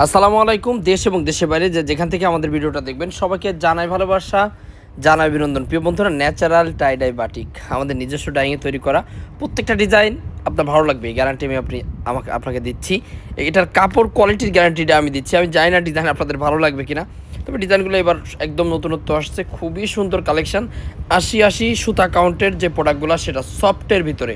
আসসালামু আলাইকুম। দেশ এবং দেশের বাইরে যেখান থেকে আমাদের ভিডিওটা দেখবেন সবাইকে জানাই ভালোবাসা, জানাই অভিনন্দন। প্রিয় বন্ধুরা, ন্যাচারাল টাইডাই বাটিক আমাদের নিজস্ব ডাইংয়ে তৈরি করা। প্রত্যেকটা ডিজাইন আপনার ভালো লাগবে, এই গ্যারান্টি আমি আপনাকে দিচ্ছি। এটার কাপড় কোয়ালিটির গ্যারান্টিটা আমি দিচ্ছি। আমি জানি না ডিজাইন আপনাদের ভালো লাগবে কিনা, তবে ডিজাইনগুলো এবার একদম নতুনত্ব আসছে, খুবই সুন্দর কালেকশন। ৮০ সুতা কাউন্টের যে প্রোডাক্টগুলো সেটা সফটের ভিতরে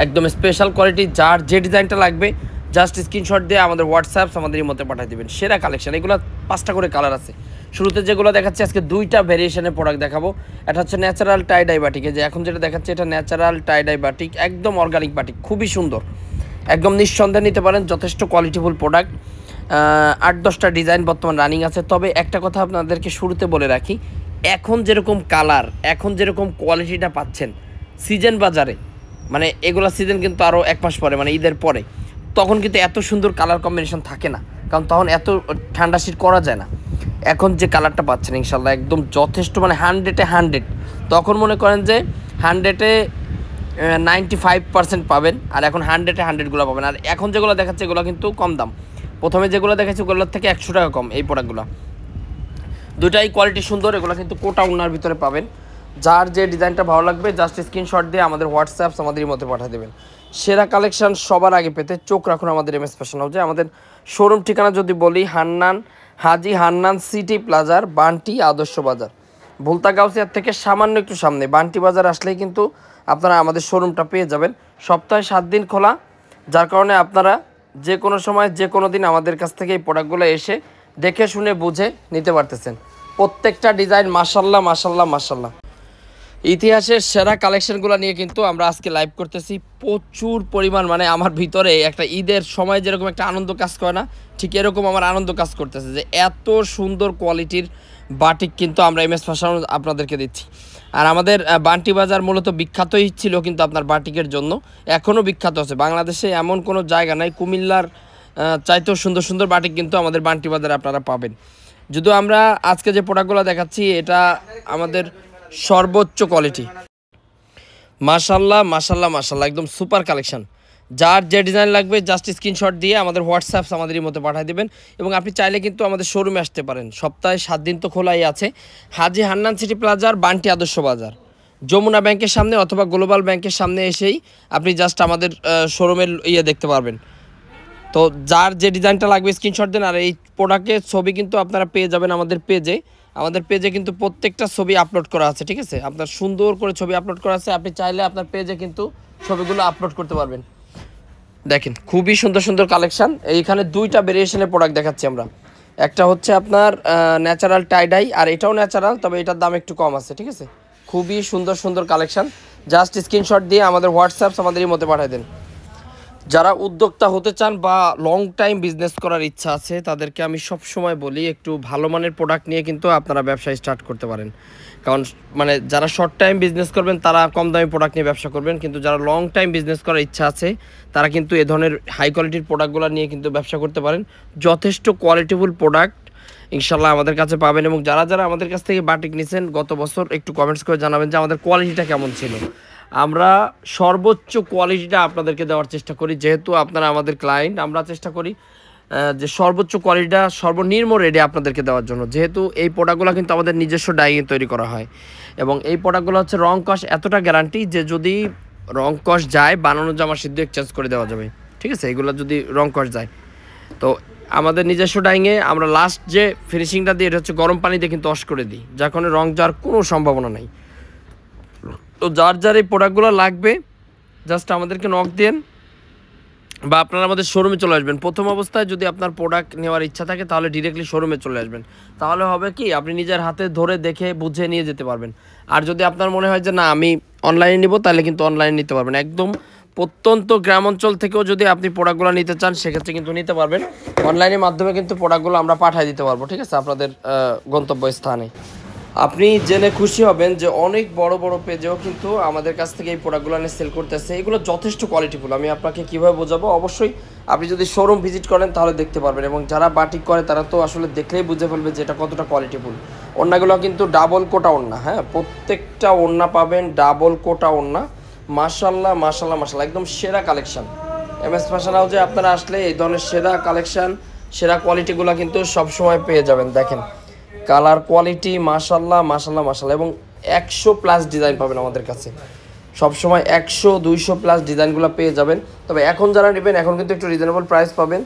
একদম স্পেশাল কোয়ালিটি। যার যে ডিজাইনটা লাগবে জাস্ট স্ক্রিনশট দিয়ে আমাদের হোয়াটসঅ্যাপ আমাদের মধ্যে পাঠিয়ে দেবেন। সেরা কালেকশন, এগুলো 5টা করে কালার আছে। শুরুতে যেগুলো দেখাচ্ছি আজকে 2টা ভেরিয়েশনের প্রোডাক্ট দেখাবো। এটা হচ্ছে ন্যাচারাল টাইডাই বাটিক, যে এখন যেটা দেখাচ্ছে এটা ন্যাচারাল টাইডাই বাটিক, একদম অর্গানিক বাটিক, খুবই সুন্দর, একদম নিঃসন্দেহে নিতে পারেন। যথেষ্ট কোয়ালিটিফুল প্রোডাক্ট। 8-10টা ডিজাইন বর্তমান রানিং আছে। তবে একটা কথা আপনাদেরকে শুরুতে বলে রাখি, এখন যেরকম কালার, এখন যেরকম কোয়ালিটিটা পাচ্ছেন সিজন বাজারে, মানে এগুলো সিজন কিন্তু আরও 1 মাস পরে, মানে ঈদের পরে, তখন কিন্তু এত সুন্দর কালার কম্বিনেশন থাকে না, কারণ তখন এত ঠান্ডা শীত করা যায় না। এখন যে কালারটা পাচ্ছেন ইনশাল্লাহ একদম যথেষ্ট, মানে 100-এ 100। তখন মনে করেন যে 100-এ 95% পাবেন, আর এখন 100-এ 100গুলো পাবেন। আর এখন যেগুলো দেখাচ্ছে এগুলো কিন্তু কম দাম। প্রথমে যেগুলো দেখাচ্ছে ওগুলোর থেকে 100 টাকা কম এই প্রোডাক্টগুলো। দুটাই কোয়ালিটি সুন্দর। এগুলো কিন্তু কোটা উন্নার ভিতরে পাবেন। যার যে ডিজাইনটা ভালো লাগবে জাস্ট স্ক্রিনশট দিয়ে আমাদের হোয়াটসঅ্যাপ আমাদের মধ্যে পাঠিয়ে দেবেন। সেরা কালেকশন সবার আগে পেতে চোখ রাখুন আমাদের এমএস ফ্যাশন হাউসে। আমাদের শোরুম ঠিকানা যদি বলি, হাজি হান্নান সিটি প্লাজার, বান্টি আদর্শ বাজার, ভুলতা গাউসিয়ার থেকে সামান্য একটু সামনে বান্টি বাজার আসলেই কিন্তু আপনারা আমাদের শোরুমটা পেয়ে যাবেন। সপ্তাহে 7 দিন খোলা, যার কারণে আপনারা যে কোনো সময় যে কোনো দিন আমাদের কাছ থেকে এই প্রোডাক্টগুলো এসে দেখে শুনে বুঝে নিতে পারতেছেন। প্রত্যেকটা ডিজাইন মাশাল্লাহ মাশাল্লাহ মাশাল্লাহ। ইতিহাসের সেরা কালেকশনগুলো নিয়ে কিন্তু আমরা আজকে লাইভ করতেছি প্রচুর পরিমাণ। মানে আমার ভিতরে একটা ঈদের সময় যেরকম একটা আনন্দ কাজ করে না, ঠিক এরকম আমার আনন্দ কাজ করতেছে যে এত সুন্দর কোয়ালিটির বাটিক কিন্তু আমরা এমএস ফ্যাশন আপনাদেরকে দিচ্ছি। আর আমাদের বান্টি বাজার মূলত বিখ্যাতই ছিল কিন্তু আপনার বাটিকের জন্য, এখনও বিখ্যাত আছে। বাংলাদেশে এমন কোনো জায়গা নাই, কুমিল্লার চাইতেও সুন্দর সুন্দর বাটিক কিন্তু আমাদের বান্টি বাজারে আপনারা পাবেন। যদিও আমরা আজকে যে প্রোডাক্টগুলো দেখাচ্ছি এটা আমাদের সর্বোচ্চ কোয়ালিটি। মাশাল্লাহ মাশাল্লাহ মাশাল্লাহ, একদম সুপার কালেকশন। যার যে ডিজাইন লাগবে জাস্ট স্ক্রিনশট দিয়ে আমাদের হোয়াটসঅ্যাপ আমাদের মধ্যে পাঠিয়ে দেবেন। এবং আপনি চাইলে কিন্তু আমাদের শোরুমে আসতে পারেন। সপ্তাহে 7 দিন তো খোলাই আছে। হাজি হান্নান সিটি প্লাজার, বান্টি আদর্শ বাজার, যমুনা ব্যাংকের সামনে অথবা গ্লোবাল ব্যাংকের সামনে এসেই আপনি জাস্ট আমাদের শোরুমের দেখতে পারবেন। তো যার যে ডিজাইনটা লাগবে স্ক্রিনশট দেন। আর এই প্রোডাক্টের ছবি কিন্তু আপনারা পেয়ে যাবেন আমাদের পেজে। আমাদের পেজে কিন্তু প্রত্যেকটা ছবি আপলোড করা আছে, ঠিক আছে? আপনার সুন্দর করে ছবি আপলোড করা আছে, আপনি চাইলে আপনার পেজে কিন্তু ছবিগুলো আপলোড করতে পারবেন। দেখেন খুবই সুন্দর সুন্দর কালেকশন। এইখানে 2টা ভেরিয়েশনের প্রোডাক্ট দেখাচ্ছি আমরা। একটা হচ্ছে আপনার ন্যাচারাল টাইডাই, আর এটাও ন্যাচারাল, তবে এটার দাম একটু কম আছে, ঠিক আছে? খুবই সুন্দর সুন্দর কালেকশন। জাস্ট স্ক্রিনশট দিয়ে আমাদের হোয়াটসঅ্যাপ আমাদেরই মধ্যে পাঠিয়ে দেন। যারা উদ্যোক্তা হতে চান বা লং টাইম বিজনেস করার ইচ্ছা আছে তাদেরকে আমি সব সময় বলি একটু ভালো মানের প্রোডাক্ট নিয়ে কিন্তু আপনারা ব্যবসা স্টার্ট করতে পারেন। কারণ মানে যারা শর্ট টাইম বিজনেস করবেন তারা কম দামি প্রোডাক্ট নিয়ে ব্যবসা করবেন, কিন্তু যারা লং টাইম বিজনেস করার ইচ্ছা আছে তারা কিন্তু এ ধরনের হাই কোয়ালিটির প্রোডাক্টগুলো নিয়ে কিন্তু ব্যবসা করতে পারেন। যথেষ্ট কোয়ালিটিফুল প্রোডাক্ট ইনশাল্লাহ আমাদের কাছে পাবেন। এবং যারা যারা আমাদের কাছ থেকে বাটিক নিছেন গত বছর একটু কমেন্টস করে জানাবেন যে আমাদের কোয়ালিটিটা কেমন ছিল। আমরা সর্বোচ্চ কোয়ালিটিটা আপনাদেরকে দেওয়ার চেষ্টা করি, যেহেতু আপনারা আমাদের ক্লায়েন্ট। আমরা চেষ্টা করি যে সর্বোচ্চ কোয়ালিটিটা সর্বনিম্ন রেটে আপনাদেরকে দেওয়ার জন্য, যেহেতু এই প্রোডাক্টগুলো কিন্তু আমাদের নিজস্ব ডাইংয়ে তৈরি করা হয়। এবং এই প্রোডাক্টগুলো হচ্ছে রং কস এতটা গ্যারান্টি যে যদি রং কস যায় বানানো জামা সিদ্ধ এক্সচেঞ্জ করে দেওয়া যাবে, ঠিক আছে? এগুলো যদি রং কস যায় তো আমাদের নিজস্ব ডাইংয়ে আমরা লাস্ট যে ফিনিশিংটা দিই এটা হচ্ছে গরম পানি দিয়ে কিন্তু ওয়াশ করে দিই, যার কারণে রং যাওয়ার কোনো সম্ভাবনা নেই। তো যার যার এই প্রোডাক্টগুলো লাগবে জাস্ট আমাদেরকে নক দেন বা আপনারা আমাদের শোরুমে চলে আসবেন। প্রথম অবস্থায় যদি আপনার প্রোডাক্ট নেওয়ার ইচ্ছা থাকে তাহলে ডিরেক্টলি শোরুমে চলে আসবেন। তাহলে হবে কি আপনি নিজের হাতে ধরে দেখে বুঝে নিয়ে যেতে পারবেন। আর যদি আপনার মনে হয় যে না আমি অনলাইনে নিব তাহলে কিন্তু অনলাইনে নিতে পারবেন। একদম প্রত্যন্ত গ্রাম অঞ্চল থেকেও যদি আপনি প্রোডাক্টগুলো নিতে চান সেক্ষেত্রে কিন্তু নিতে পারবেন। অনলাইনের মাধ্যমে কিন্তু প্রোডাক্টগুলো আমরা পাঠিয়ে দিতে পারবো, ঠিক আছে, আপনাদের গন্তব্যস্থানে। আপনি জেনে খুশি হবেন যে অনেক বড় বড় পেজেও কিন্তু আমাদের কাছ থেকে এই প্রোডাক্টগুলো নিয়ে সেল করতেছে। এগুলো যথেষ্ট কোয়ালিটিফুল। আমি আপনাকে কীভাবে বোঝাবো, অবশ্যই আপনি যদি শোরুম ভিজিট করেন তাহলে দেখতে পারবেন। এবং যারা বাটিক করে তারা তো আসলে দেখলেই বুঝে ফেলবে যে এটা কতটা কোয়ালিটিফুল। ওড়নাগুলো কিন্তু ডাবল কোটা ওড়না, হ্যাঁ, প্রত্যেকটা ওড়না পাবেন ডাবল কোটা ওড়না। মাশাল্লাহ মাশাল্লাহ মাশাল্লাহ, একদম সেরা কালেকশন। এমএস ফ্যাশন হাউসে আপনারা আসলে এই ধরনের সেরা কালেকশন, সেরা কোয়ালিটিগুলো কিন্তু সবসময় পেয়ে যাবেন। দেখেন কালার কোয়ালিটি মাশাল্লাহ মাশাল্লাহ মাশাল্লাহ, এবং 100+ ডিজাইন পাবেন আমাদের কাছে সবসময়। 100-200+ ডিজাইনগুলো পেয়ে যাবেন। তবে এখন যারা নেবেন এখন কিন্তু একটু রিজনেবল প্রাইস পাবেন,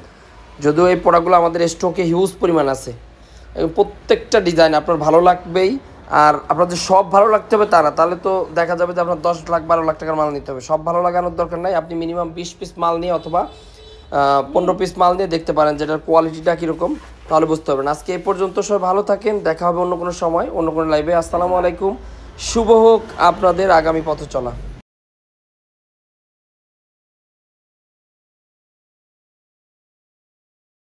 যদিও এই প্রোডাক্টগুলো আমাদের স্টকে হিউজ পরিমাণ আছে। প্রত্যেকটা ডিজাইন আপনার ভালো লাগবেই। আর আপনার যে সব ভালো লাগতে হবে তা না, তাহলে তো দেখা যাবে যে আপনার 10 লাখ 12 লাখ টাকার মাল নিতে হবে। সব ভালো লাগানোর দরকার নাই, আপনি মিনিমাম 20 পিস মাল নিয়ে অথবা 15 পিস মাল নিয়ে দেখতে পারেন যেটার কোয়ালিটিটা কীরকম, তাহলে বুঝতে পারবেন। আজকে এই পর্যন্ত, সবাই ভালো থাকেন, দেখা হবে অন্য কোনো সময় অন্য কোনো লাইভে। আসসালামু আলাইকুম, শুভ হোক আপনাদের আগামী পথ চলা।